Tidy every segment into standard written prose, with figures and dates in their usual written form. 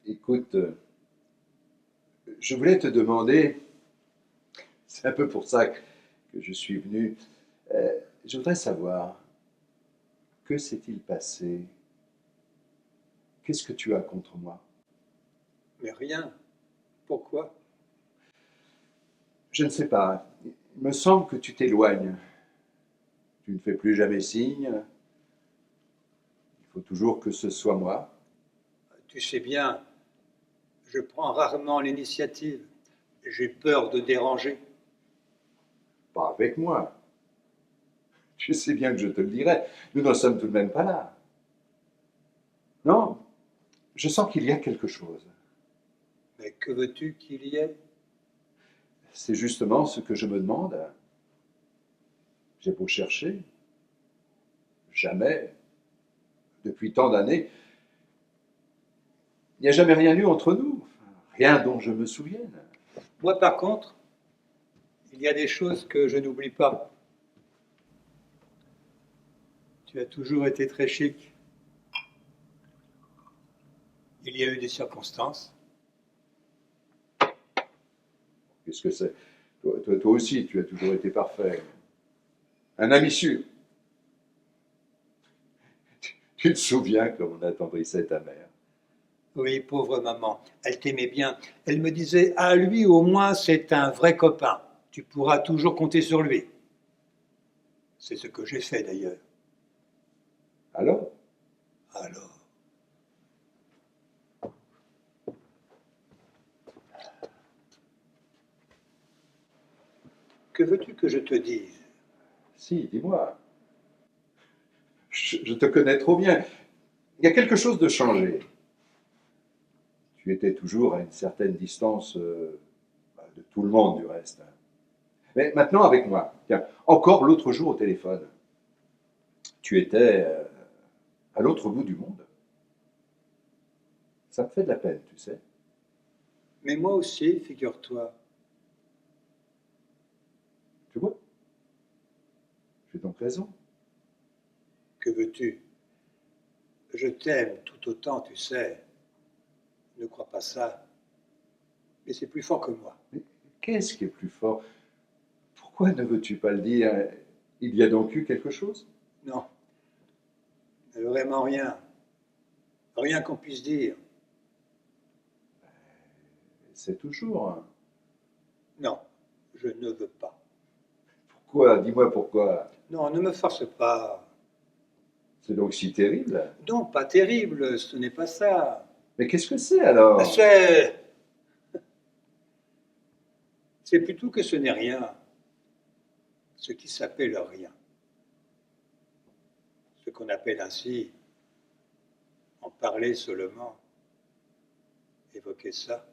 Écoute, je voulais te demander, c'est un peu pour ça que je suis venu, je voudrais savoir, que s'est-il passé? Qu'est-ce que tu as contre moi? Mais rien. Pourquoi? Je ne sais pas, il me semble que tu t'éloignes. Tu ne fais plus jamais signe, il faut toujours que ce soit moi. Tu sais bien, je prends rarement l'initiative. J'ai peur de déranger. Pas avec moi. Tu sais bien que je te le dirai, nous n'en sommes tout de même pas là. Non, je sens qu'il y a quelque chose. Mais que veux-tu qu'il y ait? C'est justement ce que je me demande. J'ai beau chercher, jamais, depuis tant d'années, il n'y a jamais rien eu entre nous, rien dont je me souvienne. Moi, par contre, il y a des choses que je n'oublie pas. Tu as toujours été très chic. Il y a eu des circonstances. Qu'est-ce que c'est? Toi aussi, tu as toujours été parfait. Un ami sûr. Tu te souviens comme on attendrissait ta mère? Oui, pauvre maman, elle t'aimait bien. Elle me disait, ah lui au moins c'est un vrai copain. Tu pourras toujours compter sur lui. C'est ce que j'ai fait d'ailleurs. Alors, Alors, que veux-tu que je te dise? si, dis-moi. Je te connais trop bien. Il y a quelque chose de changé. Tu étais toujours à une certaine distance de tout le monde, du reste. Mais maintenant, avec moi. Tiens, encore l'autre jour au téléphone, tu étais à l'autre bout du monde. Ça me fait de la peine, tu sais. Mais moi aussi, figure-toi. Tu vois? J'ai donc raison. Que veux-tu? Je t'aime tout autant, tu sais. Ne crois pas ça. Mais c'est plus fort que moi. Mais qu'est-ce qui est plus fort? Pourquoi ne veux-tu pas le dire? Il y a donc eu quelque chose? Non, vraiment rien. Rien qu'on puisse dire. C'est toujours. Hein. Non, je ne veux pas. Pourquoi? Dis-moi pourquoi. Non, ne me force pas. C'est donc si terrible. Non, pas terrible, ce n'est pas ça. Mais qu'est-ce que c'est alors? C'est plutôt que ce n'est rien. Ce qui s'appelle rien. Ce qu'on appelle ainsi en parler seulement. Évoquer ça,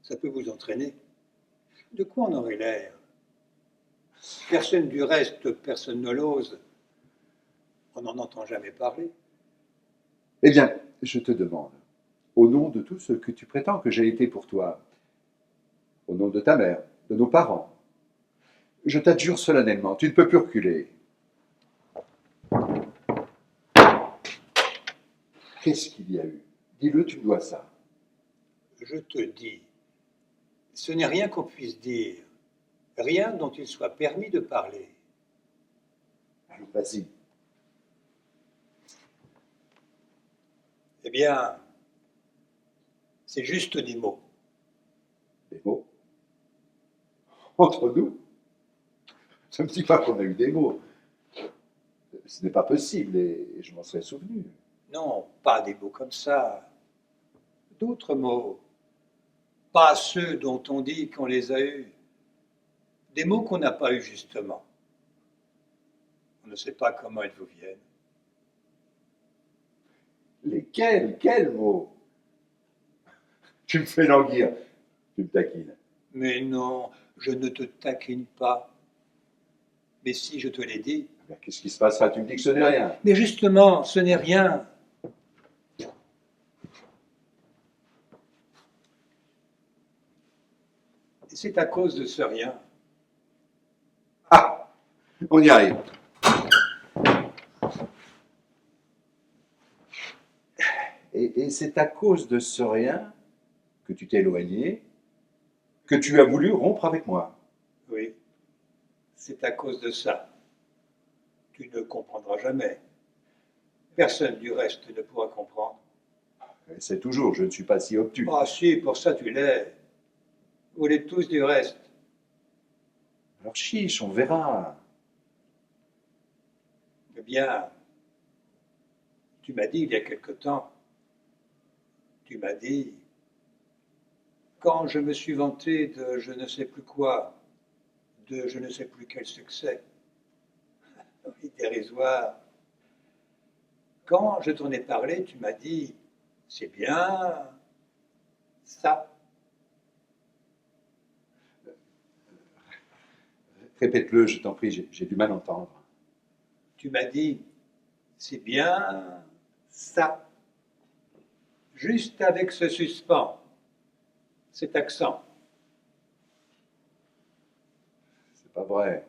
ça peut vous entraîner. De quoi on aurait l'air? Personne du reste, personne ne l'ose. On n'en entend jamais parler. Eh bien, je te demande, au nom de tout ce que tu prétends que j'ai été pour toi, au nom de ta mère, de nos parents, je t'adjure solennellement, tu ne peux plus reculer. Qu'est-ce qu'il y a eu? Dis-le, tu me dois ça. Je te dis, ce n'est rien qu'on puisse dire, rien dont il soit permis de parler. Allons, vas-y. Eh bien, c'est juste des mots. Des mots? Entre nous? Ne me dis pas qu'on a eu des mots. Ce n'est pas possible et je m'en serais souvenu. Non, pas des mots comme ça. D'autres mots. Pas ceux dont on dit qu'on les a eus. Des mots qu'on n'a pas eus justement. On ne sait pas comment ils vous viennent. Lesquels? Quels mots? Tu me fais languir. Tu me taquines. Mais non, je ne te taquine pas. Mais si je te l'ai dit. Ben, qu'est-ce qui se passera? Tu me dis que ce n'est rien. Mais justement, ce n'est rien. Et c'est à cause de ce rien. Ah! On y arrive. Et Et c'est à cause de ce rien que tu t'es éloigné, que tu as voulu rompre avec moi. Oui, c'est à cause de ça. Tu ne comprendras jamais. Personne du reste ne pourra comprendre. Et c'est toujours, je ne suis pas si obtus. Ah si, pour ça tu l'es. Vous l'êtes tous du reste. Alors chiche, on verra. Eh bien, tu m'as dit il y a quelque temps, tu m'as dit, quand je me suis vanté de je ne sais plus quoi, de je ne sais plus quel succès, oui, dérisoire, quand je t'en ai parlé, tu m'as dit, c'est bien ça. Répète-le, je t'en prie, j'ai du mal à entendre. Tu m'as dit, c'est bien ça. Juste avec ce suspens, cet accent. C'est pas vrai.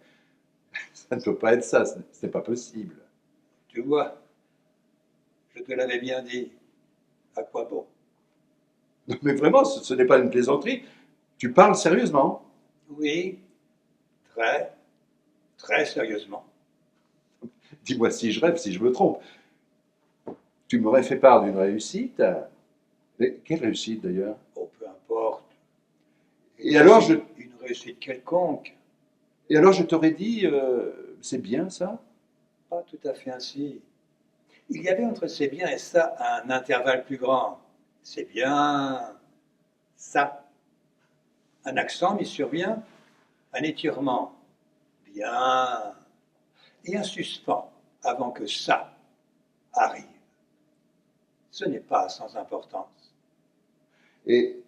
Ça ne peut pas être ça, ce n'est pas possible. Tu vois, je te l'avais bien dit. À quoi bon? Mais vraiment, ce n'est pas une plaisanterie. Tu parles sérieusement. Oui, très, très sérieusement. Dis-moi si je rêve, si je me trompe. Tu m'aurais fait part d'une réussite. Mais quelle réussite d'ailleurs? Oh, peu importe. Et alors je, Une réussite quelconque. et alors je t'aurais dit, c'est bien ça? Pas tout à fait ainsi. Il y avait entre c'est bien et ça un intervalle plus grand. C'est bien ça. Un accent mis sur bien, un étirement. Bien. Et un suspens avant que ça arrive. Ce n'est pas sans importance. Et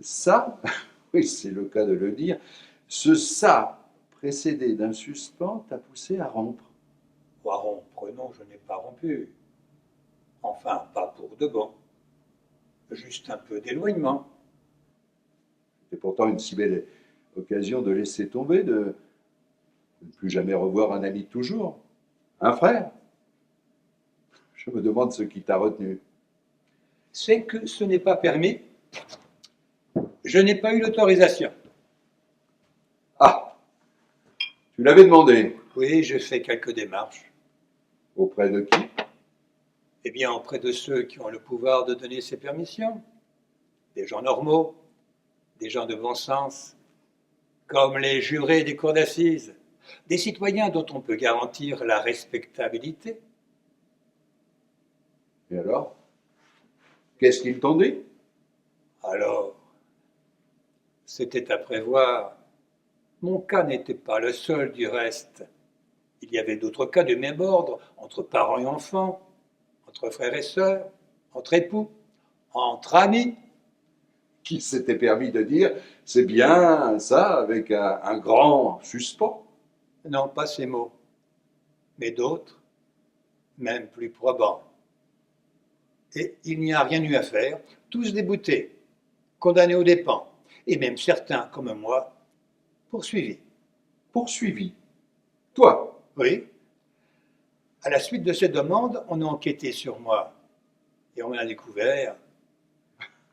ça, oui, c'est le cas de le dire, ce ça précédé d'un suspens t'a poussé à rompre. Ou à rompre, non, je n'ai pas rompu. Enfin, pas pour de bon. Juste un peu d'éloignement. C'est pourtant une si belle occasion de laisser tomber, de ne plus jamais revoir un ami de toujours, un frère. Je me demande ce qui t'a retenu. C'est que ce n'est pas permis. Je n'ai pas eu l'autorisation. Ah, tu l'avais demandé. Oui, j'ai fait quelques démarches. Auprès de qui? Eh bien, auprès de ceux qui ont le pouvoir de donner ces permissions. Des gens normaux, des gens de bon sens, comme les jurés des cours d'assises, des citoyens dont on peut garantir la respectabilité. Et alors? Qu'est-ce qu'ils t'ont dit? Alors, c'était à prévoir. Mon cas n'était pas le seul du reste. Il y avait d'autres cas du même ordre, entre parents et enfants, entre frères et sœurs, entre époux, entre amis. Qui s'était permis de dire c'est bien ça avec un grand suspens? Non, pas ces mots, mais d'autres, même plus probants. Et il n'y a rien eu à faire, tous déboutés, condamnés aux dépens, et même certains, comme moi, poursuivis. Poursuivi. Toi, Oui, à la suite de ces demandes, on a enquêté sur moi, et on a découvert,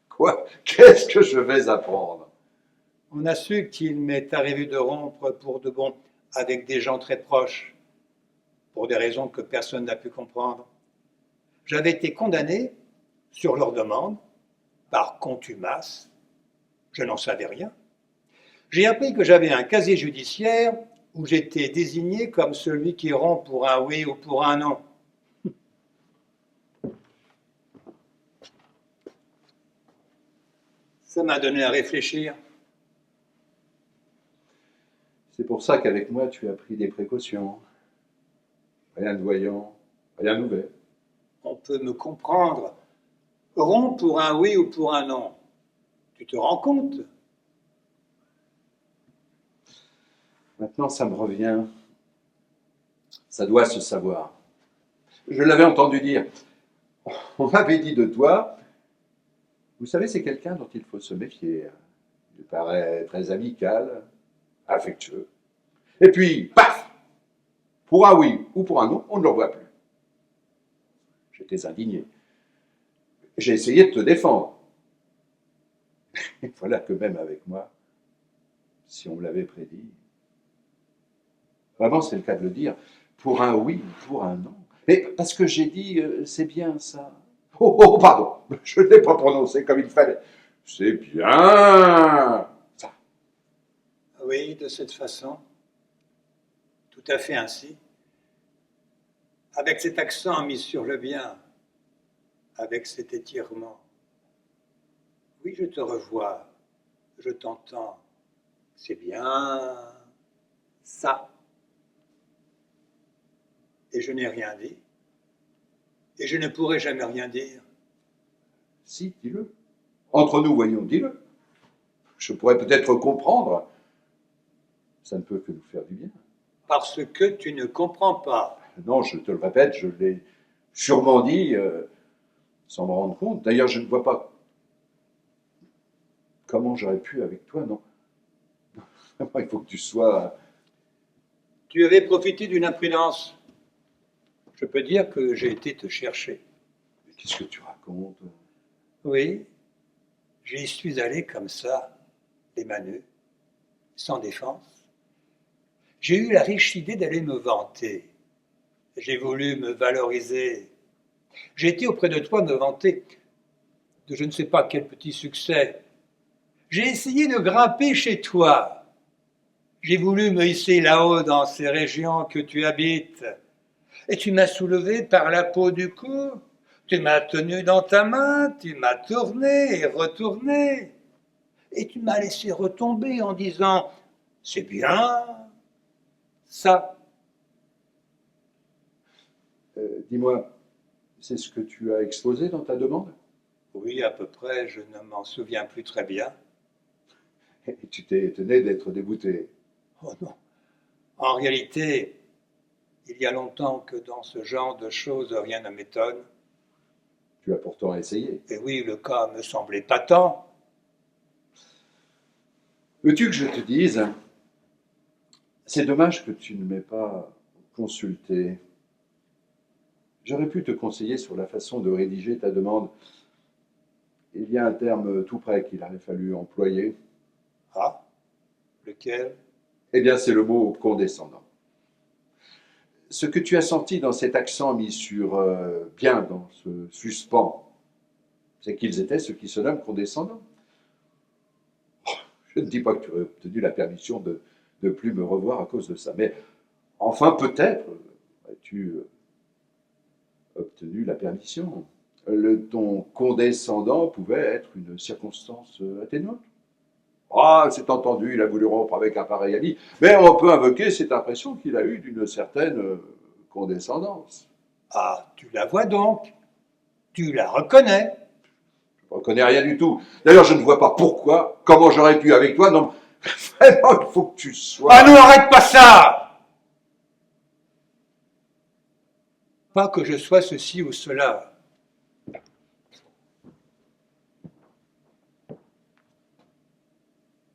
quoi? Qu'est-ce que je vais apprendre? on a su qu'il m'est arrivé de rompre pour de bon avec des gens très proches, pour des raisons que personne n'a pu comprendre. J'avais été condamné, sur leur demande, par contumace. Je n'en savais rien. J'ai appris que j'avais un casier judiciaire où j'étais désigné comme celui qui rompt pour un oui ou pour un non. Ça m'a donné à réfléchir. C'est pour ça qu'avec moi, tu as pris des précautions. Rien de voyant, rien de mauvais. On peut me comprendre. Rompt pour un oui ou pour un non. Tu te rends compte? Maintenant, ça me revient. Ça doit se savoir. Je l'avais entendu dire. On m'avait dit de toi, vous savez, c'est quelqu'un dont il faut se méfier. Il paraît très amical, affectueux. Et puis, paf! Pour un oui ou pour un non, on ne le revoit plus. J'étais indigné. J'ai essayé de te défendre. Et voilà que même avec moi, si on me l'avait prédit, vraiment c'est le cas de le dire, pour un oui ou pour un non. Mais parce que j'ai dit, c'est bien ça. Oh, oh, pardon, je ne l'ai pas prononcé comme il fallait. C'est bien ça. Oui, de cette façon, tout à fait ainsi, avec cet accent mis sur le bien, avec cet étirement. Oui, je te revois, je t'entends, c'est bien ça. Et je n'ai rien dit, et je ne pourrai jamais rien dire. Si, dis-le. Entre nous, voyons, dis-le. Je pourrais peut-être comprendre. Ça ne peut que nous faire du bien. Parce que tu ne comprends pas. Non, je te le répète, je l'ai sûrement dit sans me rendre compte. D'ailleurs, je ne vois pas comment j'aurais pu avec toi, non. Il faut que tu sois... Tu avais profité d'une imprudence. Je peux dire que j'ai été te chercher. Qu'est-ce que tu racontes? Oui, j'y suis allé comme ça, les mains nues, sans défense. J'ai eu la riche idée d'aller me vanter. J'ai voulu me valoriser. J'ai été auprès de toi me vanter de je ne sais pas quel petit succès. J'ai essayé de grimper chez toi. J'ai voulu me hisser là-haut dans ces régions que tu habites. Et tu m'as soulevé par la peau du cou. Tu m'as tenu dans ta main, tu m'as tourné et retourné. Et tu m'as laissé retomber en disant « C'est bien, ça ». Dis-moi, c'est ce que tu as exposé dans ta demande? Oui, à peu près, je ne m'en souviens plus très bien. Et tu t'es étonné d'être débouté. Oh non. En réalité, il y a longtemps que dans ce genre de choses, rien ne m'étonne. Tu as pourtant essayé. Et oui, le cas me semblait patent. Veux-tu que je te dise, c'est dommage que tu ne m'aies pas consulté. J'aurais pu te conseiller sur la façon de rédiger ta demande. Il y a un terme tout près qu'il aurait fallu employer. Ah, lequel? Eh bien, c'est le mot condescendant. Ce que tu as senti dans cet accent mis sur bien, dans ce suspens, c'est qu'ils étaient ce qui se nomme condescendants. Je ne dis pas que tu aurais obtenu la permission de ne plus me revoir à cause de ça, mais enfin, peut-être as-tu obtenu la permission. Le ton condescendant pouvait être une circonstance atténuante. Ah, c'est entendu, il a voulu rompre avec un pareil ami, mais on peut invoquer cette impression qu'il a eue d'une certaine condescendance. Ah, tu la vois donc. Tu la reconnais. Je ne reconnais rien du tout. D'ailleurs, je ne vois pas pourquoi, comment j'aurais pu avec toi. Non, vraiment, il faut que tu sois... Ah non, arrête pas ça! Pas que je sois ceci ou cela.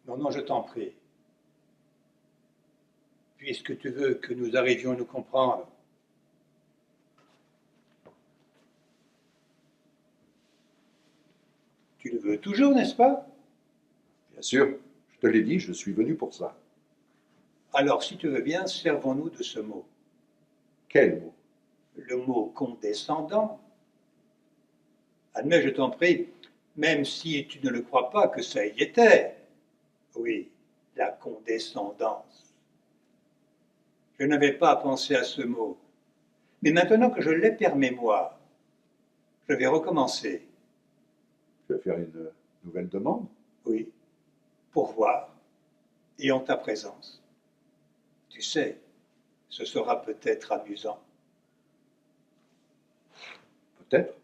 Non, non, je t'en prie. Puisque tu veux que nous arrivions à nous comprendre. Tu le veux toujours, n'est-ce pas? Bien sûr, je te l'ai dit, je suis venu pour ça. Alors, si tu veux bien, servons-nous de ce mot. Quel mot? Le mot condescendant. Admets, je t'en prie, même si tu ne le crois pas que ça y était. Oui, la condescendance. Je n'avais pas pensé à ce mot. Mais maintenant que je l'ai permis moi, je vais recommencer. Tu vas faire une nouvelle demande? Oui, pour voir, et en ta présence. Tu sais, ce sera peut-être amusant. Peut-être.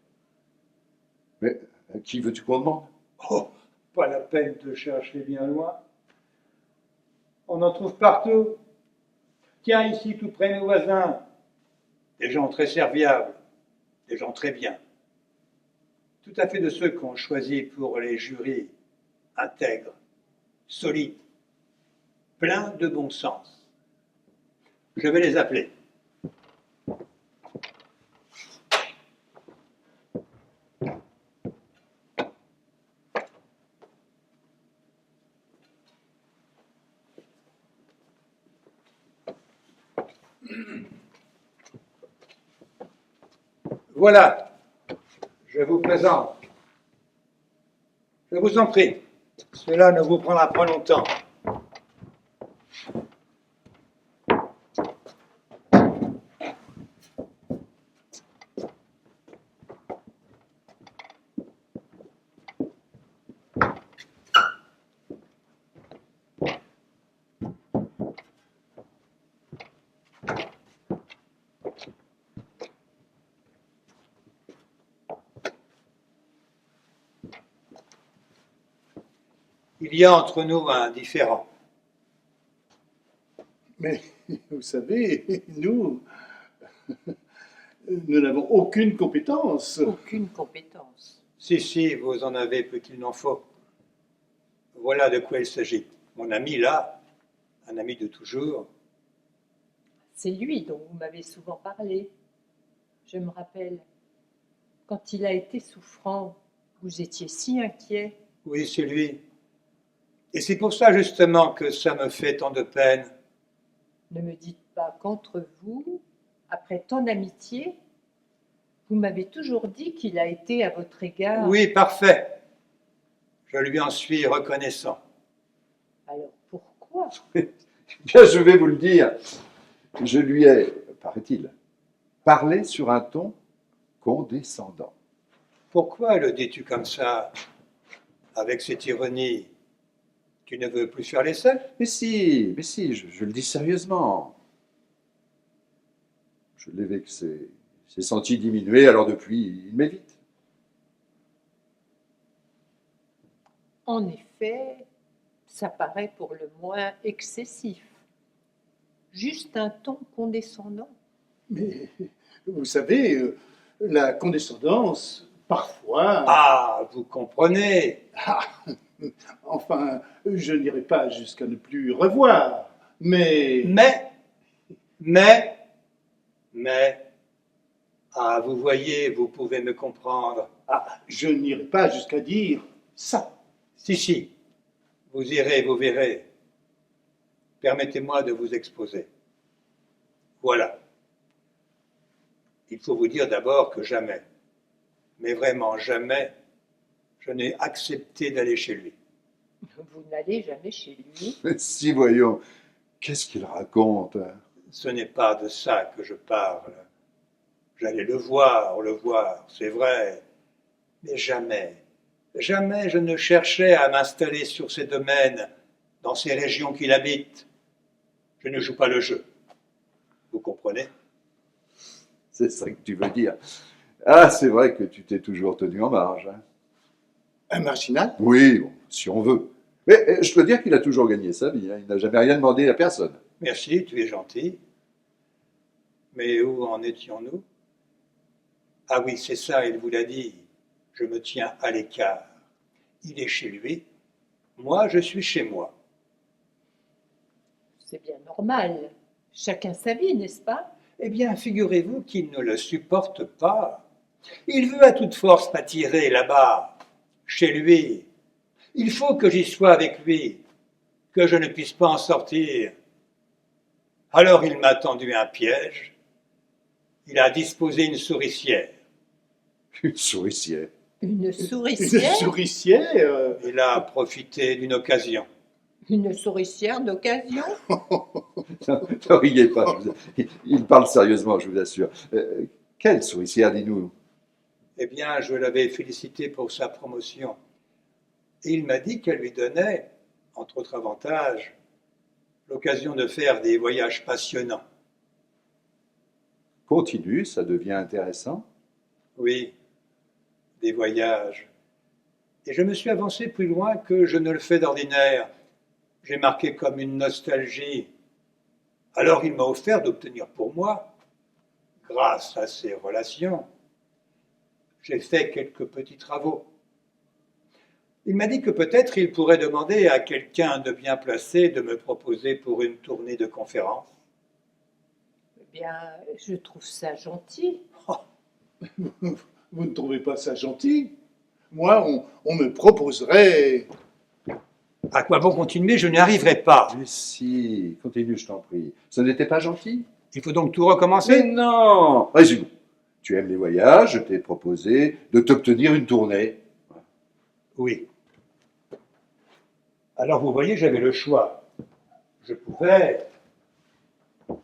Mais à qui veux-tu qu'on demande? Oh, pas la peine de chercher bien loin. On en trouve partout. Tiens, ici, tout près nos voisins. Des gens très serviables, des gens très bien. Tout à fait de ceux qu'on choisit pour les jurys, intègres, solides, pleins de bon sens. Je vais les appeler. Voilà, je vous présente. Je vous en prie, cela ne vous prendra pas longtemps. Il y a entre nous un différend. Mais vous savez, nous n'avons aucune compétence. Aucune compétence. Si, vous en avez peu qu'il n'en faut. Voilà de quoi il s'agit. Mon ami là, un ami de toujours, C'est lui dont vous m'avez souvent parlé. Je me rappelle, quand il a été souffrant, vous étiez si inquiet. oui, c'est lui. Et c'est pour ça justement que ça me fait tant de peine. Ne me dites pas qu'entre vous, après tant d'amitié, vous m'avez toujours dit qu'il a été à votre égard. Oui, parfait. Je lui en suis reconnaissant. Alors pourquoi? Bien, je vais vous le dire. Je lui ai, paraît-il, parlé sur un ton condescendant. Pourquoi le dis-tu comme ça, avec cette ironie? Tu ne veux plus faire l'essai? Mais si, je le dis sérieusement. Je l'ai vexé. Il s'est senti diminuer, alors depuis, il m'évite. En effet, ça paraît pour le moins excessif. Juste un ton condescendant. Mais vous savez, la condescendance, parfois... Ah, vous comprenez. Enfin, je n'irai pas jusqu'à ne plus revoir, mais... Ah, vous voyez, vous pouvez me comprendre. Ah, je n'irai pas jusqu'à dire ça. Si, vous irez, vous verrez. Permettez-moi de vous exposer. Voilà. Il faut vous dire d'abord que jamais, mais vraiment jamais, je n'ai accepté d'aller chez lui. Vous n'allez jamais chez lui. Mais si, voyons, qu'est-ce qu'il raconte, hein? Ce n'est pas de ça que je parle. J'allais le voir, c'est vrai. Mais jamais je ne cherchais à m'installer sur ces domaines, dans ces régions qu'il habite. Je ne joue pas le jeu. Vous comprenez? C'est ça que tu veux dire. Ah, c'est vrai que tu t'es toujours tenu en marge, hein. Un marginal? Oui, bon, si on veut. Mais je peux dire qu'il a toujours gagné sa vie, hein. Il n'a jamais rien demandé à personne. Merci, tu es gentil. Mais où en étions-nous? Ah oui, c'est ça, il vous l'a dit. Je me tiens à l'écart. Il est chez lui, moi je suis chez moi. C'est bien normal. Chacun sa vie, n'est-ce pas? Eh bien, figurez-vous qu'il ne le supporte pas. Il veut à toute force m'attirer là-bas, chez lui. Il faut que j'y sois avec lui, que je ne puisse pas en sortir. Alors il m'a tendu un piège. Il a disposé une souricière. Une souricière. Une Une souricière? souricière? Il a profité d'une occasion. Une souricière d'occasion? Ne riez pas, il parle sérieusement, je vous assure. Quelle souricière, dis-nous? Eh bien, je l'avais félicité pour sa promotion. Et il m'a dit qu'elle lui donnait, entre autres avantages, l'occasion de faire des voyages passionnants. Continue, ça devient intéressant. Oui, des voyages. Et je me suis avancé plus loin que je ne le fais d'ordinaire. J'ai marqué comme une nostalgie. Alors il m'a offert d'obtenir pour moi, grâce à ses relations, j'ai fait quelques petits travaux. Il m'a dit que peut-être il pourrait demander à quelqu'un de bien placé de me proposer pour une tournée de conférences. Eh bien, je trouve ça gentil. Vous ne trouvez pas ça gentil? Moi, on me proposerait... À quoi bon continuer? Je n'y arriverai pas. Mais si, continue, je t'en prie. Ce n'était pas gentil? Il faut donc tout Mais recommencer? non! Résumons. Tu aimes les voyages, je t'ai proposé de t'obtenir une tournée. Oui. Alors vous voyez, j'avais le choix. Je pouvais,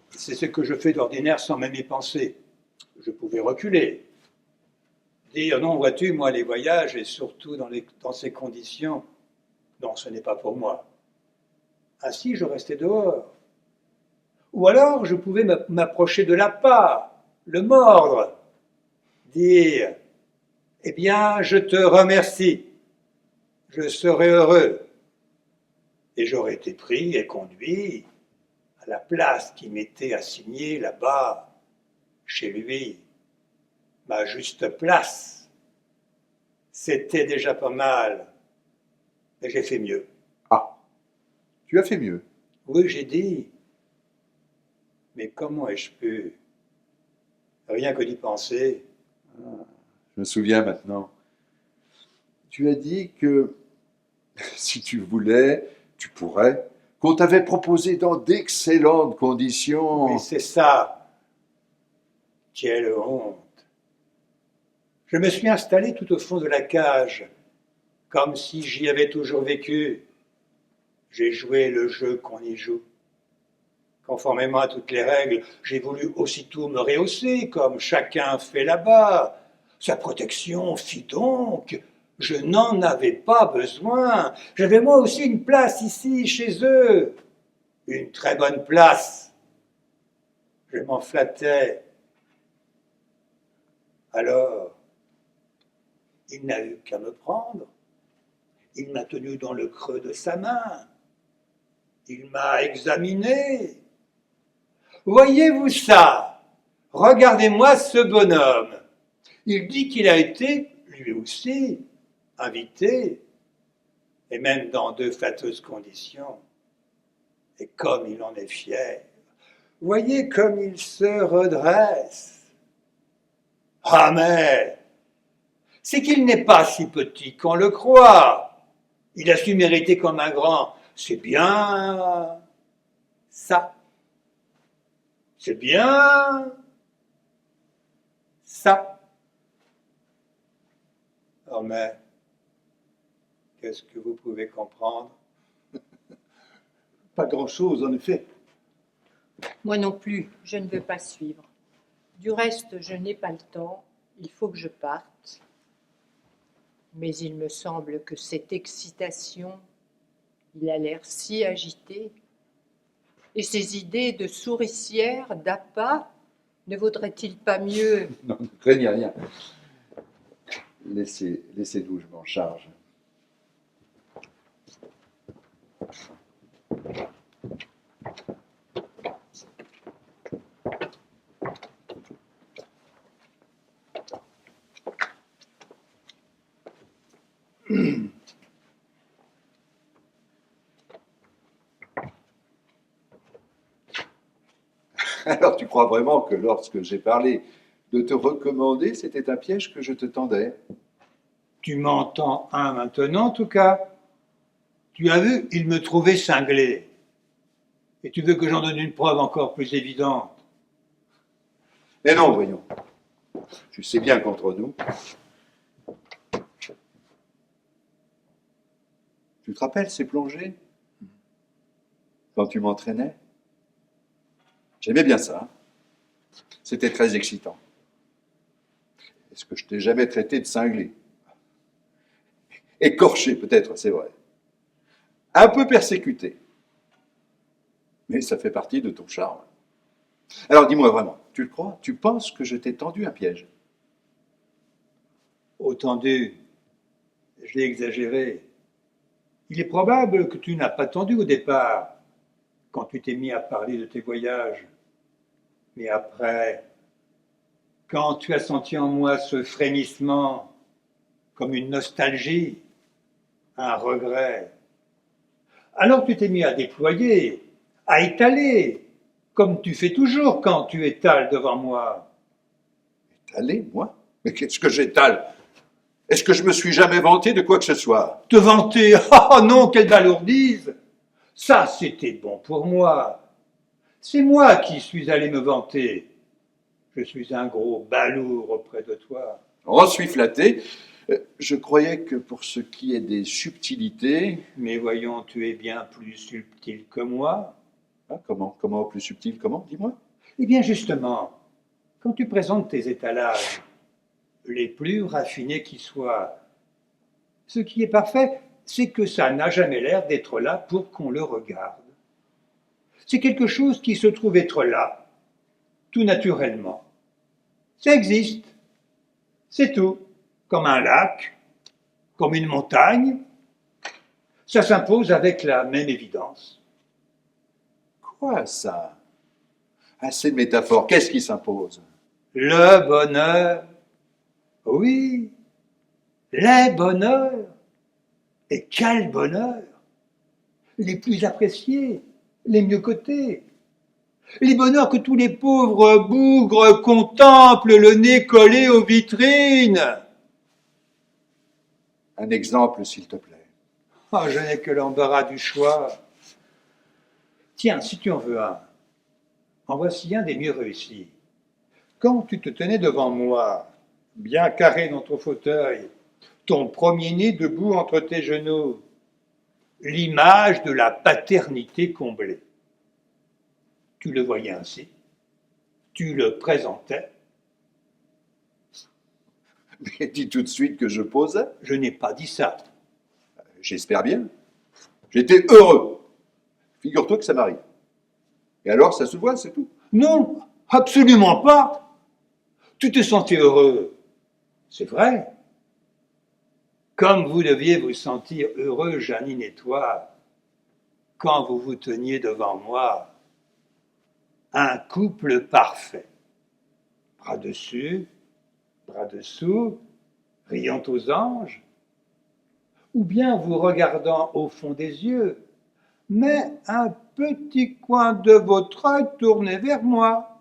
c'est ce que je fais d'ordinaire sans même y penser. Je pouvais reculer. Dire non, vois-tu, moi les voyages, et surtout dans ces conditions, non, ce n'est pas pour moi. Ainsi, je restais dehors. Ou alors, je pouvais m'approcher de l'appât, le mordre, dire, eh bien, je te remercie, je serai heureux. Et j'aurais été pris et conduit à la place qui m'était assignée là-bas, chez lui, ma juste place. C'était déjà pas mal, mais j'ai fait mieux. Ah, tu as fait mieux. Oui, j'ai dit, mais comment ai-je pu? Rien que d'y penser. Je me souviens maintenant. Tu as dit que si tu voulais, tu pourrais, qu'on t'avait proposé dans d'excellentes conditions. Mais c'est ça. Quelle honte. Je me suis installé tout au fond de la cage, comme si j'y avais toujours vécu. J'ai joué le jeu qu'on y joue. Conformément à toutes les règles, j'ai voulu aussitôt me rehausser, comme chacun fait là-bas. Sa protection fit donc. Je n'en avais pas besoin. J'avais moi aussi une place ici, chez eux. Une très bonne place. Je m'en flattais. Alors, il n'a eu qu'à me prendre. Il m'a tenu dans le creux de sa main. Il m'a examiné. Voyez-vous ça? Regardez-moi ce bonhomme. Il dit qu'il a été, lui aussi, invité, et même dans de flatteuses conditions. Et comme il en est fier, voyez comme il se redresse. Ah mais, c'est qu'il n'est pas si petit qu'on le croit. Il a su mériter comme un grand. C'est bien ça. C'est bien ça. Oh mais, qu'est-ce que vous pouvez comprendre? Pas grand-chose, en effet. Moi non plus, je ne veux pas suivre. Du reste, je n'ai pas le temps, il faut que je parte. Mais il me semble que cette excitation, il a l'air si agité. Et ces idées de souricière, d'appât, ne vaudrait-il pas mieux? Non, ne craignez rien. Laissez-nous, je m'en charge. Alors, tu crois vraiment que lorsque j'ai parlé de te recommander, c'était un piège que je te tendais? Tu m'entends un maintenant, en tout cas. Tu as vu, il me trouvait cinglé. Et tu veux que j'en donne une preuve encore plus évidente? Mais non, voyons. Tu sais bien qu'entre nous. Tu te rappelles ces plongées? Quand tu m'entraînais? J'aimais bien ça. C'était très excitant. Est-ce que je t'ai jamais traité de cinglé? Écorché, peut-être, c'est vrai. Un peu persécuté. Mais ça fait partie de ton charme. Alors dis-moi vraiment, tu le crois? Tu penses que je t'ai tendu un piège? Oh, tendu, je l'ai exagéré. Il est probable que tu n'as pas tendu au départ, quand tu t'es mis à parler de tes voyages. Mais après, quand tu as senti en moi ce frémissement, comme une nostalgie, un regret, alors tu t'es mis à déployer, à étaler, comme tu fais toujours quand tu étales devant moi. Étaler, moi? Mais qu'est-ce que j'étale? Est-ce que je me suis jamais vanté de quoi que ce soit? Te vanter, oh non, quelle balourdise! Ça, c'était bon pour moi. C'est moi qui suis allé me vanter. Je suis un gros balourd auprès de toi. On suis flatté. Je croyais que pour ce qui est des subtilités... Mais voyons, tu es bien plus subtil que moi. Ah, comment plus subtil? Comment? Dis-moi. Eh bien justement, quand tu présentes tes étalages, les plus raffinés qui soient, ce qui est parfait, c'est que ça n'a jamais l'air d'être là pour qu'on le regarde. C'est quelque chose qui se trouve être là, tout naturellement. Ça existe, c'est tout, comme un lac, comme une montagne. Ça s'impose avec la même évidence. Quoi ça? Assez de métaphores. Qu'est-ce qui s'impose? Le bonheur, oui, les bonheurs. Et quel bonheur! Les plus appréciés, les mieux cotés. Les bonheurs que tous les pauvres bougres contemplent le nez collé aux vitrines. Un exemple, s'il te plaît. Oh, je n'ai que l'embarras du choix. Tiens, si tu en veux un, en voici un des mieux réussis. Quand tu te tenais devant moi, bien carré dans ton fauteuil, ton premier nez debout entre tes genoux, l'image de la paternité comblée. Tu le voyais ainsi, tu le présentais. Mais dis tout de suite que je posais. Je n'ai pas dit ça. J'espère bien. J'étais heureux. Figure-toi que ça m'arrive. Et alors, ça se voit, c'est tout. Non, absolument pas. Tu te sentais heureux. C'est vrai. Comme vous deviez vous sentir heureux, Janine et toi, quand vous vous teniez devant moi. Un couple parfait. Bras dessus, bras dessous, riant aux anges. Ou bien vous regardant au fond des yeux, mais un petit coin de votre œil tourné vers moi.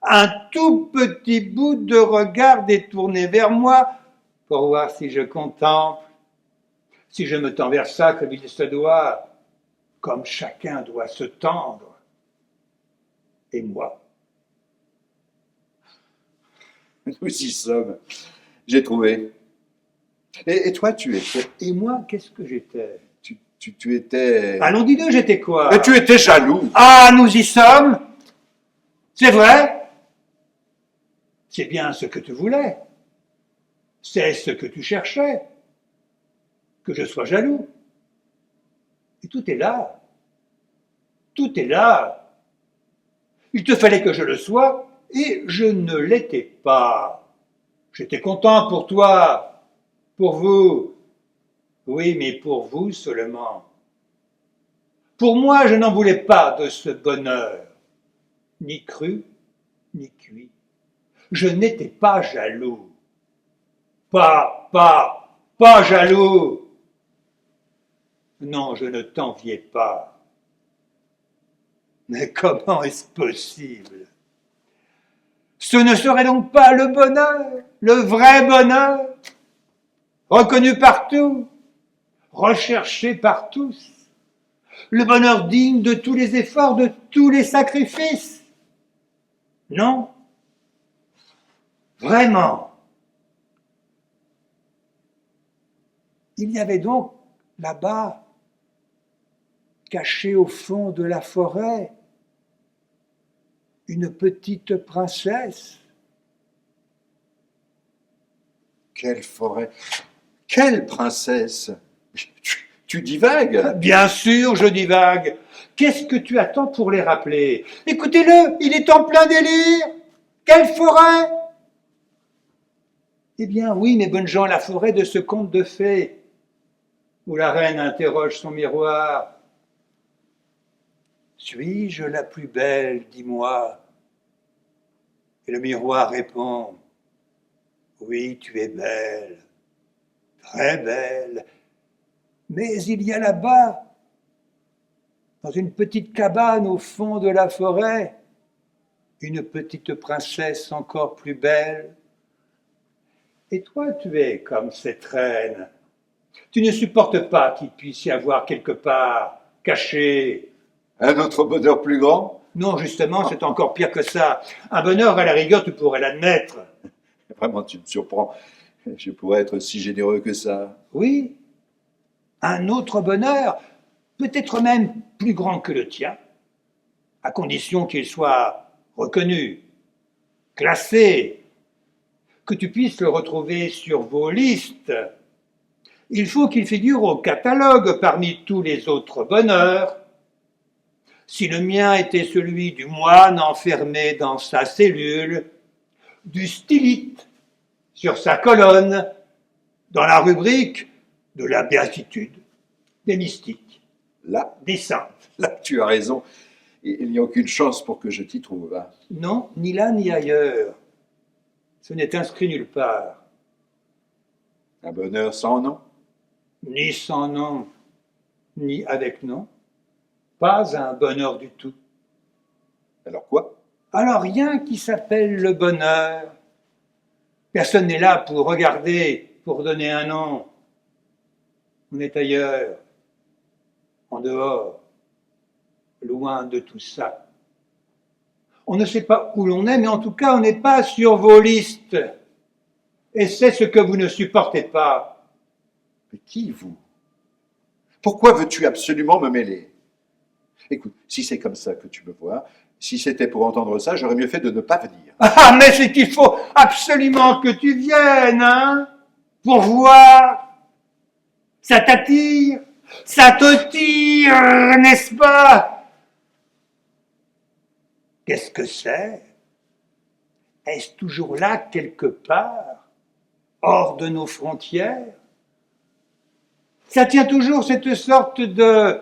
Un tout petit bout de regard détourné vers moi pour voir si je contemple, si je me tends vers ça comme il se doit, comme chacun doit se tendre. Et moi? Nous y sommes. J'ai trouvé. Et toi, tu étais... Et moi, qu'est-ce que j'étais? Tu étais... Allons, dis-le, j'étais quoi? Mais tu étais jaloux. Ah, nous y sommes! C'est vrai? C'est bien ce que tu voulais. C'est ce que tu cherchais. Que je sois jaloux. Et tout est là. Tout est là. Il te fallait que je le sois, et je ne l'étais pas. J'étais content pour toi, pour vous. Oui, mais pour vous seulement. Pour moi, je n'en voulais pas de ce bonheur, ni cru, ni cuit. Je n'étais pas jaloux. Pas jaloux. Non, je ne t'enviais pas. Mais comment est-ce possible? Ce ne serait donc pas le bonheur, le vrai bonheur, reconnu partout, recherché par tous, le bonheur digne de tous les efforts, de tous les sacrifices? Non? Vraiment? Il y avait donc là-bas, cachée au fond de la forêt, une petite princesse. Quelle forêt! Quelle princesse! Tu divagues? Bien sûr, je divague. Qu'est-ce que tu attends pour les rappeler? Écoutez-le, il est en plein délire. Quelle forêt? Eh bien oui, mes bonnes gens, la forêt de ce conte de fées, où la reine interroge son miroir. Suis-je la plus belle, dis-moi? Et le miroir répond, oui, tu es belle, très belle, mais il y a là-bas, dans une petite cabane au fond de la forêt, une petite princesse encore plus belle. Et toi, tu es comme cette reine. Tu ne supportes pas qu'il puisse y avoir quelque part, caché, Un autre bonheur plus grand? Non, justement, c'est encore pire que ça. Un bonheur, à la rigueur, tu pourrais l'admettre. Vraiment, tu me surprends. Je pourrais être si généreux que ça. Oui, un autre bonheur, peut-être même plus grand que le tien, à condition qu'il soit reconnu, classé, que tu puisses le retrouver sur vos listes. Il faut qu'il figure au catalogue parmi tous les autres bonheurs. Si le mien était celui du moine enfermé dans sa cellule, du stylite sur sa colonne, dans la rubrique de la béatitude, des mystiques, Là, des saints. là, tu as raison. Il n'y a aucune chance pour que je t'y trouve. Hein. Non, ni là ni ailleurs. Ce n'est inscrit nulle part. Un bonheur sans nom. Ni sans nom, ni avec nom. Pas un bonheur du tout. Alors quoi? Alors rien qui s'appelle le bonheur. Personne n'est là pour regarder, pour donner un nom. On est ailleurs, en dehors, loin de tout ça. On ne sait pas où l'on est, mais en tout cas, on n'est pas sur vos listes. Et c'est ce que vous ne supportez pas. Mais qui, vous? Pourquoi veux-tu absolument me mêler? Écoute, si c'est comme ça que tu me vois, si c'était pour entendre ça, j'aurais mieux fait de ne pas venir. Ah, mais c'est qu'il faut absolument que tu viennes, hein, pour voir. Ça t'attire, ça te tire, n'est-ce pas? Qu'est-ce que c'est? Est-ce toujours là quelque part, hors de nos frontières? Ça tient toujours cette sorte de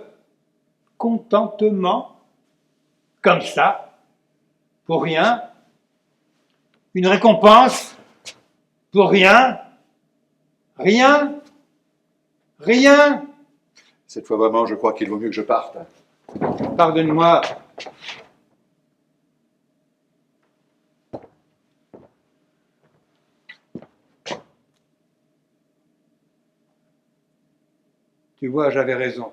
contentement, comme ça, pour rien, une récompense, pour rien, rien, rien. Cette fois vraiment, je crois qu'il vaut mieux que je parte. Pardonne-moi. Tu vois, j'avais raison.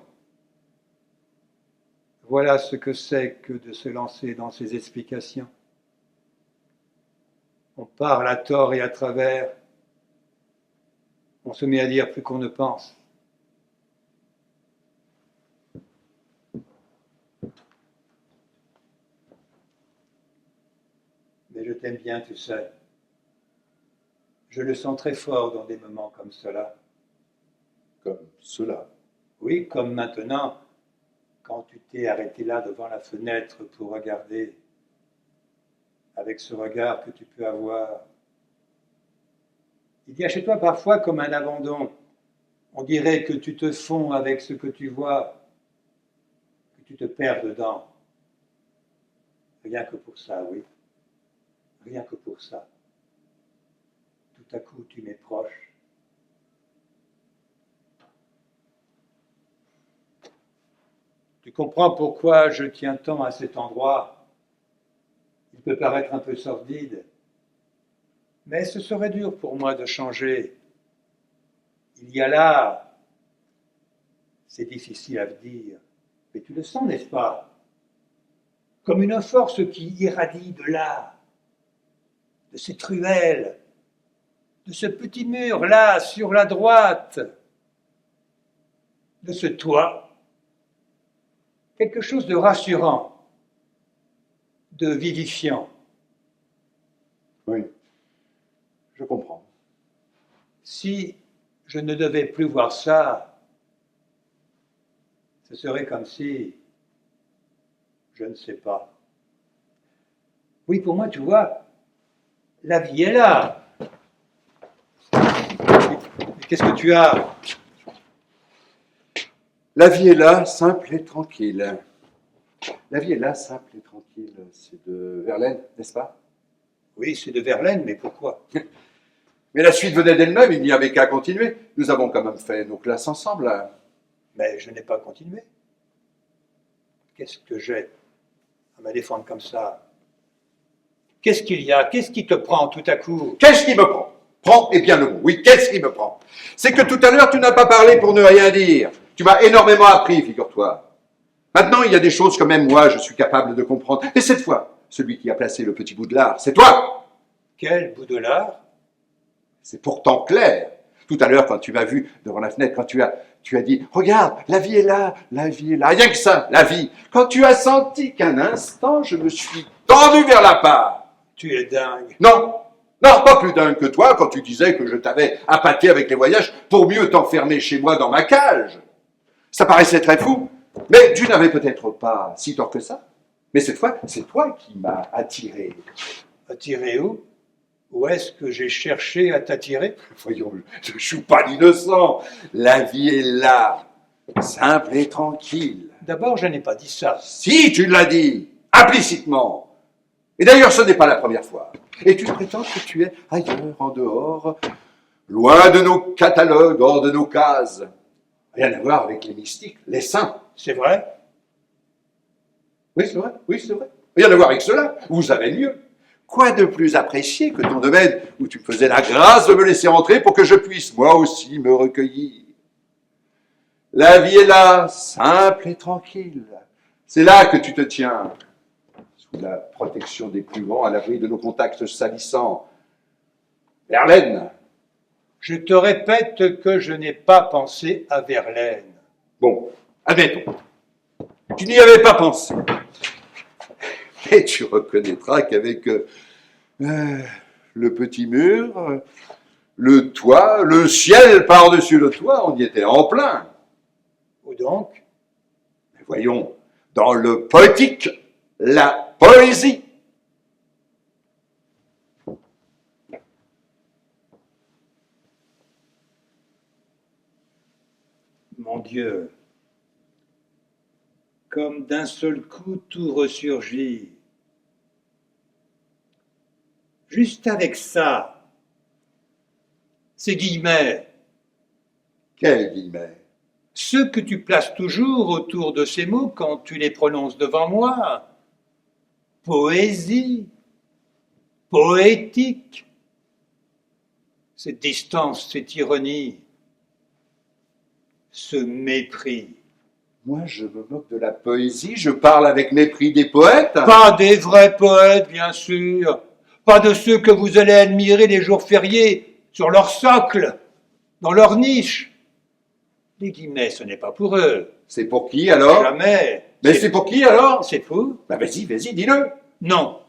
Voilà ce que c'est que de se lancer dans ces explications. On parle à tort et à travers. On se met à dire plus qu'on ne pense. Mais je t'aime bien, tu sais. Je le sens très fort dans des moments comme cela. Comme cela. Oui, comme maintenant, quand tu t'es arrêté là devant la fenêtre pour regarder, avec ce regard que tu peux avoir. Il y a chez toi parfois comme un abandon. On dirait que tu te fonds avec ce que tu vois, que tu te perds dedans. Rien que pour ça, oui. Rien que pour ça. Tout à coup, tu m'es proche. Tu comprends pourquoi je tiens tant à cet endroit. Il peut paraître un peu sordide, mais ce serait dur pour moi de changer. Il y a là, c'est difficile à dire, mais tu le sens, n'est-ce pas? Comme une force qui irradie de là, de cette ruelle, de ce petit mur là sur la droite, de ce toit. Quelque chose de rassurant, de vivifiant. Oui, je comprends. Si je ne devais plus voir ça, ce serait comme si, je ne sais pas. Oui, pour moi, tu vois, la vie est là. Qu'est-ce que tu as? La vie est là, simple et tranquille. La vie est là, simple et tranquille. C'est de Verlaine, n'est-ce pas? Oui, c'est de Verlaine, mais pourquoi? Mais la suite venait d'elle-même, il n'y avait qu'à continuer. Nous avons quand même fait nos classes ensemble. Hein. Mais je n'ai pas continué. Qu'est-ce que j'ai à me défendre comme ça? Qu'est-ce qu'il y a? Qu'est-ce qui te prend tout à coup? Qu'est-ce qui me prend? Prends est bien le mot. Oui, qu'est-ce qui me prend? C'est que tout à l'heure, tu n'as pas parlé pour ne rien dire. Tu m'as énormément appris, figure-toi. Maintenant, il y a des choses que même moi, je suis capable de comprendre. Et cette fois, celui qui a placé le petit bout de lard, c'est toi. Quel bout de lard? C'est pourtant clair. Tout à l'heure, quand tu m'as vu devant la fenêtre, quand tu as dit « Regarde, la vie est là, la vie est là. » Rien que ça, la vie. Quand tu as senti qu'un instant, je me suis tendu vers la part. Tu es dingue. Non, non, pas plus dingue que toi quand tu disais que je t'avais appâté avec les voyages pour mieux t'enfermer chez moi dans ma cage. Ça paraissait très fou, mais tu n'avais peut-être pas si tort que ça. Mais cette fois, c'est toi qui m'as attiré. Attiré où? Où est-ce que j'ai cherché à t'attirer? Voyons, je ne joue pas l'innocent. La vie est là, simple et tranquille. D'abord, je n'ai pas dit ça. Si, tu l'as dit, implicitement. Et d'ailleurs, ce n'est pas la première fois. Et tu prétends que tu es ailleurs, en dehors, loin de nos catalogues, hors de nos cases. Rien à voir avec les mystiques, les saints. C'est vrai? Oui, c'est vrai, oui, c'est vrai. Rien à voir avec cela, vous avez mieux. Quoi de plus apprécié que ton domaine où tu me faisais la grâce de me laisser entrer pour que je puisse moi aussi me recueillir. La vie est là, simple et tranquille. C'est là que tu te tiens, sous la protection des plus grands, à l'abri de nos contacts salissants. Verlaine. Je te répète que je n'ai pas pensé à Verlaine. Bon, admettons. Tu n'y avais pas pensé. Et tu reconnaîtras qu'avec le petit mur, le toit, le ciel par-dessus le toit, on y était en plein. Où donc? Mais voyons, dans le poétique, la poésie. Mon Dieu, comme d'un seul coup tout ressurgit. Juste avec ça, ces guillemets, Quels guillemets? ceux que tu places toujours autour de ces mots quand tu les prononces devant moi. Poésie, poétique, cette distance, cette ironie, ce mépris. Moi, je me moque de la poésie, je parle avec mépris des poètes. Pas des vrais poètes, bien sûr, pas de ceux que vous allez admirer les jours fériés sur leur socle, dans leur niche. Les guillemets, ce n'est pas pour eux. C'est pour qui alors? Jamais. Mais c'est pour qui alors? C'est pour? Bah vas-y, vas-y, dis-le. Non.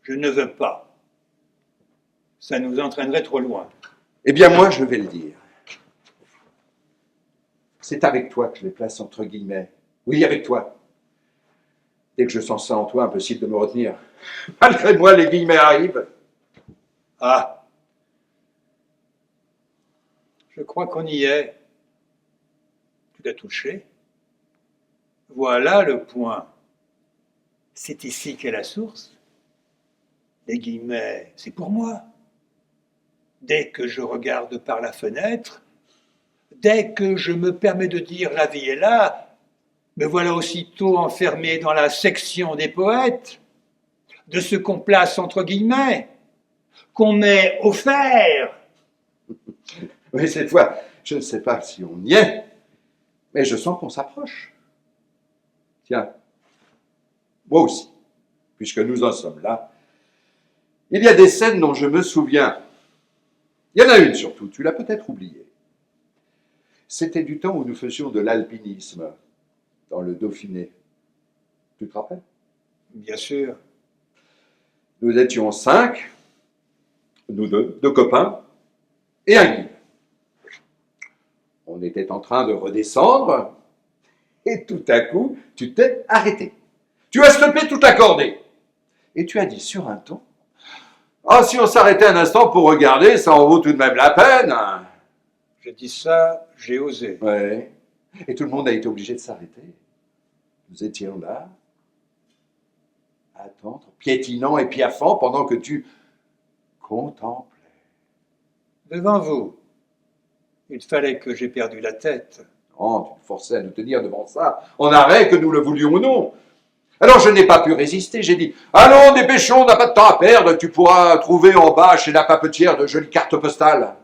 Je ne veux pas. Ça nous entraînerait trop loin. Eh bien moi, je vais le dire. C'est avec toi que je les place entre guillemets. Oui, avec toi. Dès que je sens ça en toi, impossible de me retenir. Malgré moi, les guillemets arrivent. Ah. Je crois qu'on y est. Tu l'as touché. Voilà le point. C'est ici qu'est la source. Les guillemets, c'est pour moi. Dès que je regarde par la fenêtre, dès que je me permets de dire la vie est là, me voilà aussitôt enfermé dans la section des poètes, de ce qu'on place entre guillemets, qu'on met au fer. Oui, cette fois, je ne sais pas si on y est, mais je sens qu'on s'approche. Tiens, moi aussi, puisque nous en sommes là, il y a des scènes dont je me souviens. Il y en a une surtout, tu l'as peut-être oubliée. C'était du temps où nous faisions de l'alpinisme dans le Dauphiné. Tu te rappelles? Bien sûr. Nous étions 5, nous deux copains, et un guide. On était en train de redescendre, et tout à coup, tu t'es arrêté. Tu as stoppé tout accordé. Et tu as dit sur un ton, « Ah, si on s'arrêtait un instant pour regarder, ça en vaut tout de même la peine. » J'ai dit ça, j'ai osé. Ouais. Et tout le monde a été obligé de s'arrêter. Nous étions là, à attendre, piétinant et piaffant, pendant que tu contemplais. Devant vous, il fallait que j'aie perdu la tête. Oh, tu te forçais à nous tenir devant ça, en arrêt, que nous le voulions ou non. Alors je n'ai pas pu résister, j'ai dit « Allons, dépêchons, on n'a pas de temps à perdre, tu pourras trouver en bas chez la papetière de jolies cartes postales. »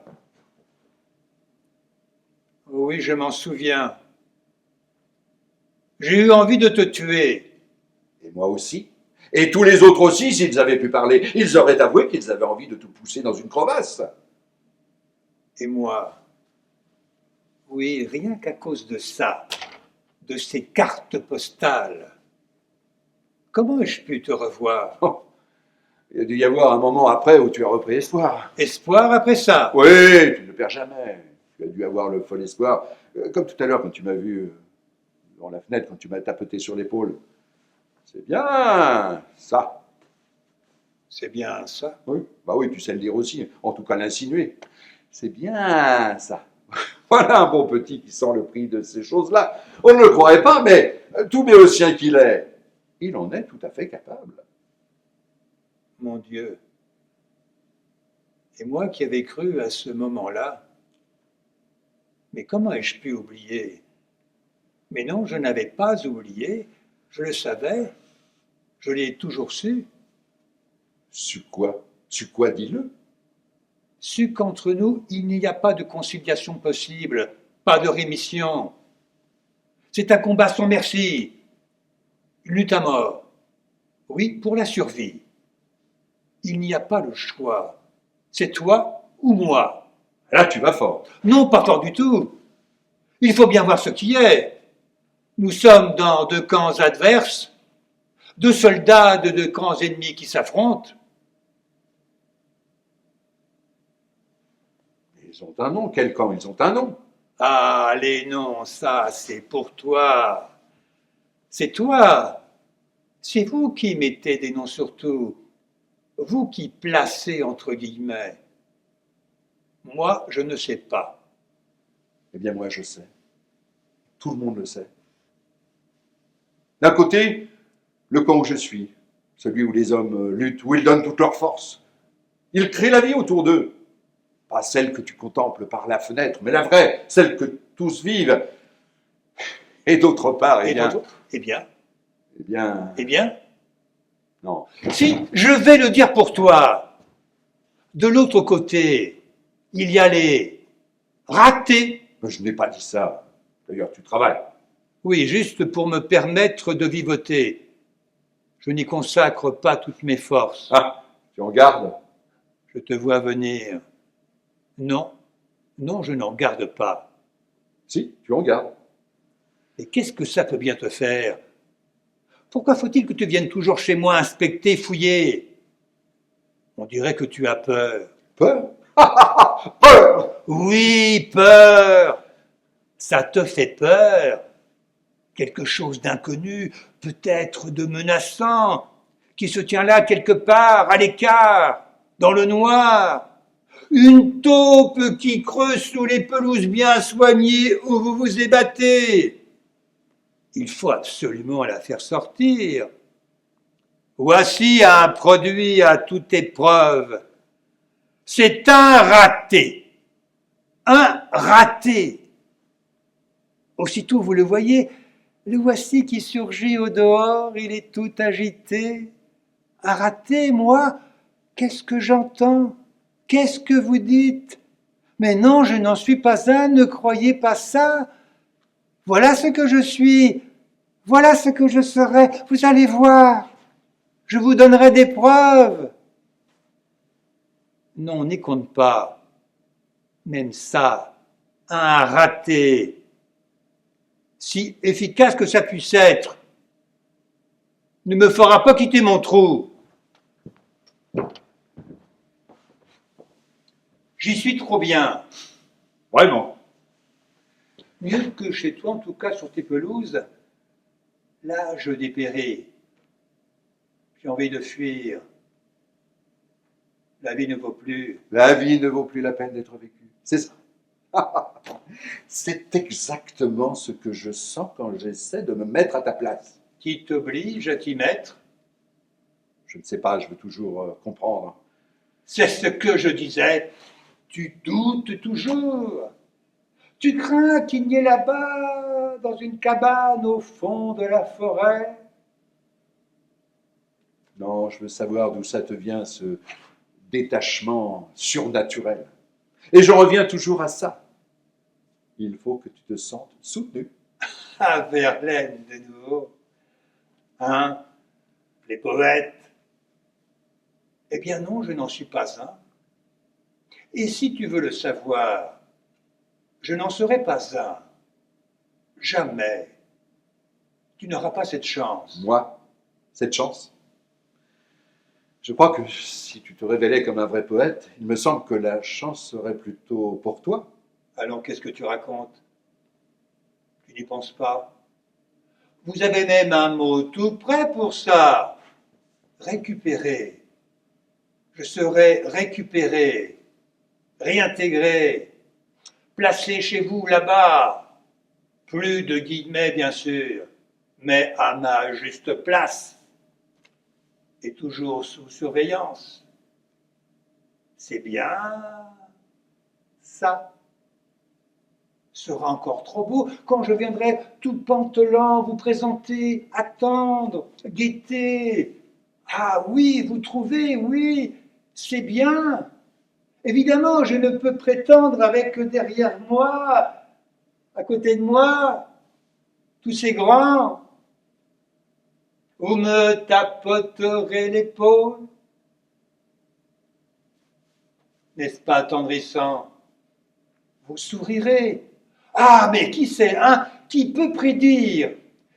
Oui, je m'en souviens. J'ai eu envie de te tuer. Et moi aussi. Et tous les autres aussi, s'ils avaient pu parler, ils auraient avoué qu'ils avaient envie de te pousser dans une crevasse. Et moi, oui, rien qu'à cause de ça, de ces cartes postales. Comment ai-je pu te revoir? Oh, il y a dû y avoir un moment après où tu as repris espoir. Espoir après ça. Oui, tu ne perds jamais. Tu as dû avoir le fol espoir. Comme tout à l'heure quand tu m'as vu dans la fenêtre, quand tu m'as tapoté sur l'épaule. C'est bien ça. C'est bien ça. Oui, bah oui, tu sais le dire aussi, en tout cas l'insinuer. C'est bien ça. Voilà un bon petit qui sent le prix de ces choses-là. On ne le croirait pas, mais tout béotien qu'il est, il en est tout à fait capable. Mon Dieu. Et moi qui avais cru à ce moment-là, mais comment ai-je pu oublier? Mais non, je n'avais pas oublié, je le savais, je l'ai toujours su. Su quoi? Su quoi, dis-le? Su qu'entre nous, il n'y a pas de conciliation possible, pas de rémission. C'est un combat sans merci, une lutte à mort. Oui, pour la survie. Il n'y a pas le choix. C'est toi ou moi. Là, tu vas fort. Non, pas fort du tout. Il faut bien voir ce qui est. Nous sommes dans deux camps adverses, deux soldats de deux camps ennemis qui s'affrontent. Ils ont un nom. Quel camp? Ils ont un nom. Ah, les noms, ça, c'est pour toi. C'est toi. C'est vous qui mettez des noms surtout. Vous qui placez entre guillemets. Moi, je ne sais pas. Eh bien, moi, je sais. Tout le monde le sait. D'un côté, le camp où je suis, celui où les hommes luttent, où ils donnent toute leur force. Ils créent la vie autour d'eux. Pas celle que tu contemples par la fenêtre, mais la vraie, celle que tous vivent. Et d'autre part, Eh bien, eh bien, non. si, je vais le dire pour toi. De l'autre côté, il y a les ratés. Je n'ai pas dit ça. D'ailleurs, tu travailles. Oui, juste pour me permettre de vivoter. Je n'y consacre pas toutes mes forces. Ah, tu en gardes? Je te vois venir. Non, non, je n'en garde pas. Si, tu en gardes. Mais qu'est-ce que ça peut bien te faire? Pourquoi faut-il que tu viennes toujours chez moi inspecter, fouiller? On dirait que tu as peur. Peur? Peur! Oui, peur. Ça te fait peur. Quelque chose d'inconnu, peut-être de menaçant, qui se tient là quelque part, à l'écart, dans le noir. Une taupe qui creuse sous les pelouses bien soignées où vous vous ébattez. Il faut absolument la faire sortir. Voici un produit à toute épreuve. C'est un raté. Un raté. Aussitôt, vous le voyez, le voici qui surgit au dehors, il est tout agité. Un raté, moi, qu'est-ce que j'entends? Qu'est-ce que vous dites? Mais non, je n'en suis pas un, ne croyez pas ça. Voilà ce que je suis, voilà ce que je serai, vous allez voir, je vous donnerai des preuves. Non, n'y compte pas, même ça, un raté, si efficace que ça puisse être, ne me fera pas quitter mon trou. J'y suis trop bien. Vraiment. Mieux que chez toi, en tout cas sur tes pelouses. Là, je dépéris. J'ai envie de fuir. La vie ne vaut plus. La vie ne vaut plus la peine d'être vécue. C'est ça. C'est exactement ce que je sens quand j'essaie de me mettre à ta place. Qui t'oblige à t'y mettre? Je ne sais pas, je veux toujours comprendre. C'est ce que je disais. Tu doutes toujours. Tu crains qu'il n'y ait là-bas, dans une cabane au fond de la forêt. Non, je veux savoir d'où ça te vient, ce détachement surnaturel. Et je reviens toujours à ça. Il faut que tu te sentes soutenu. Ah, Verlaine, de nouveau. Hein? Les poètes? Eh bien non, je n'en suis pas un. Et si tu veux le savoir, je n'en serai pas un. Jamais. Tu n'auras pas cette chance. Moi, cette chance. Je crois que si tu te révélais comme un vrai poète, il me semble que la chance serait plutôt pour toi. Alors qu'est-ce que tu racontes? Tu n'y penses pas? Vous avez même un mot tout prêt pour ça. Récupérer. Je serai récupéré, réintégré, placé chez vous là-bas. Plus de guillemets, bien sûr, mais à ma juste place. Et toujours sous surveillance. C'est bien ça. Sera encore trop beau quand je viendrai tout pantelant vous présenter, attendre, guetter. Ah oui, vous trouvez, oui, c'est bien. Évidemment, je ne peux prétendre avec derrière moi, à côté de moi, tous ces grands. Vous me tapoterez l'épaule. N'est-ce pas attendrissant? Vous sourirez. Ah, mais qui sait, hein? Qui peut prédire?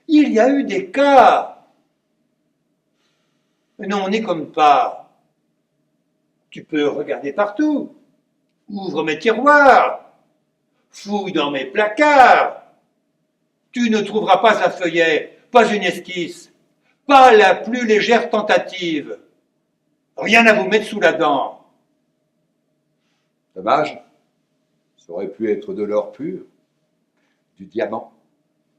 Il y a eu des cas. Mais non, on n'y comme pas. Tu peux regarder partout. Ouvre mes tiroirs. Fouille dans mes placards. Tu ne trouveras pas un feuillet, pas une esquisse, pas la plus légère tentative. Rien à vous mettre sous la dent. Dommage. Ça aurait pu être de l'or pur, du diamant.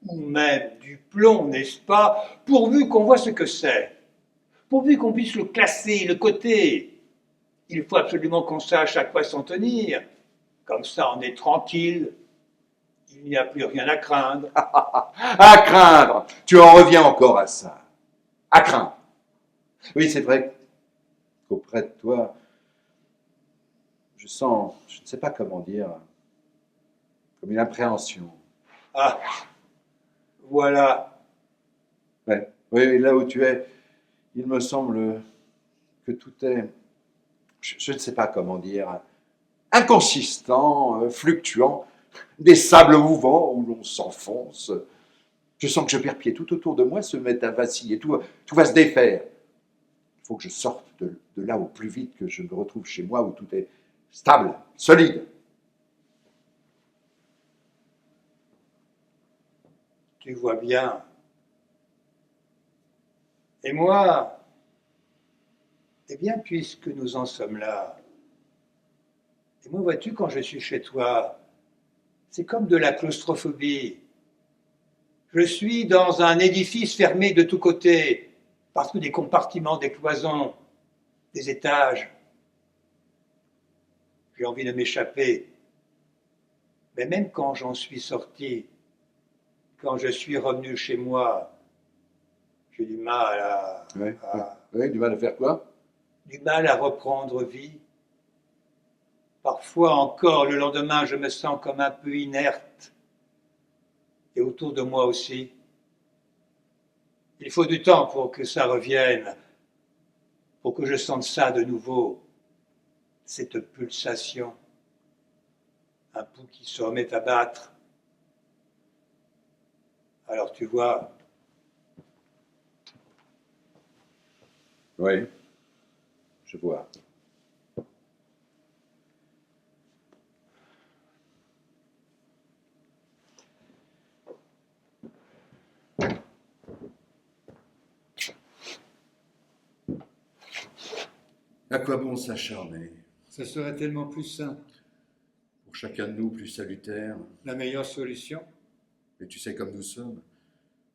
Ou même du plomb, n'est-ce pas? Pourvu qu'on voit ce que c'est. Pourvu qu'on puisse le classer, le coter. Il faut absolument qu'on sache à quoi s'en tenir. Comme ça, on est tranquille. Il n'y a plus rien à craindre. À craindre! Tu en reviens encore à ça. À craindre. Oui, c'est vrai qu'auprès de toi, je sens, je ne sais pas comment dire, comme une appréhension. Ah, voilà. Ouais. Oui, là où tu es, il me semble que tout est, je ne sais pas comment dire, inconsistant, fluctuant, des sables mouvants où l'on s'enfonce. Je sens que je perds pied. Tout autour de moi se met à vaciller. Tout va se défaire. Il faut que je sorte de là au plus vite, que je me retrouve chez moi où tout est stable, solide. Tu vois bien. Et moi, eh bien, puisque nous en sommes là, et moi, vois-tu, quand je suis chez toi, c'est comme de la claustrophobie. Je suis dans un édifice fermé de tous côtés, parce que des compartiments, des cloisons, des étages. J'ai envie de m'échapper. Mais même quand j'en suis sorti, quand je suis revenu chez moi, j'ai du mal Du mal à faire quoi? du mal à reprendre vie. Parfois encore, le lendemain, je me sens comme un peu inerte. Et autour de moi aussi. Il faut du temps pour que ça revienne, pour que je sente ça de nouveau, cette pulsation, un pouls qui se remet à battre. Alors tu vois, Oui, je vois. À quoi bon s'acharner? ce serait tellement plus simple, Pour chacun de nous, plus salutaire. la meilleure solution. Mais tu sais comme nous sommes.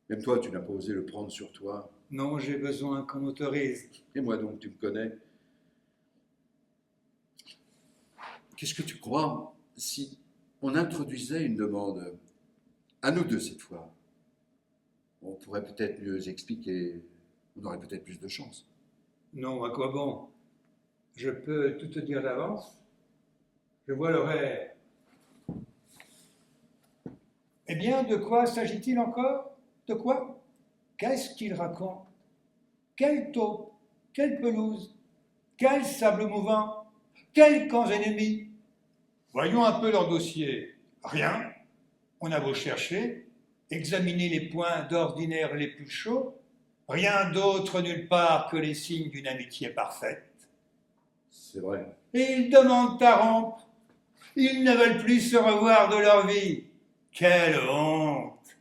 Même toi, tu n'as pas osé le prendre sur toi. Non, j'ai besoin qu'on m'autorise. Et moi donc, tu me connais. Qu'est-ce que tu crois si on introduisait une demande, à nous deux cette fois? On pourrait peut-être mieux expliquer, on aurait peut-être plus de chance. Non, à quoi bon? Je peux tout te dire d'avance. Je vois l'horaire. Eh bien, de quoi s'agit-il encore? De quoi? Qu'est-ce qu'il raconte? Quelle taupe? Quelle pelouse? Quel sable mouvant? Quels camps ennemis? Voyons un peu leur dossier. Rien. On a beau chercher, examiner les points d'ordinaire les plus chauds, rien d'autre nulle part que les signes d'une amitié parfaite. C'est vrai. Et ils demandent à rompre. Ils ne veulent plus se revoir de leur vie. Quelle honte!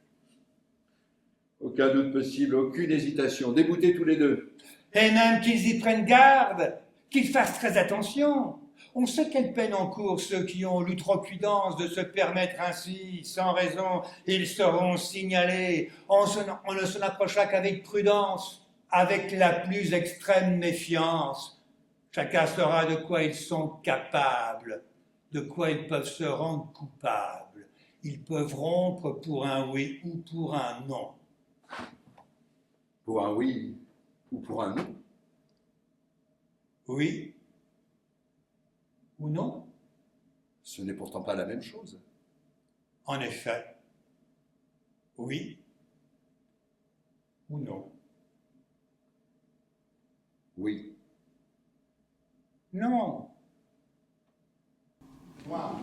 Aucun doute possible, aucune hésitation. Déboutés tous les deux. Et même qu'ils y prennent garde, qu'ils fassent très attention. On sait quelle peine encourent ceux qui ont l'outrecuidance de se permettre ainsi, sans raison. Ils seront signalés. On ne s'en approchera qu'avec prudence, avec la plus extrême méfiance. Chacun saura de quoi ils sont capables, de quoi ils peuvent se rendre coupables. Ils peuvent rompre pour un oui ou pour un non. Pour un oui ou pour un non. Oui ou non? Ce n'est pourtant pas la même chose. En effet, oui ou non? Oui. Non. Moi,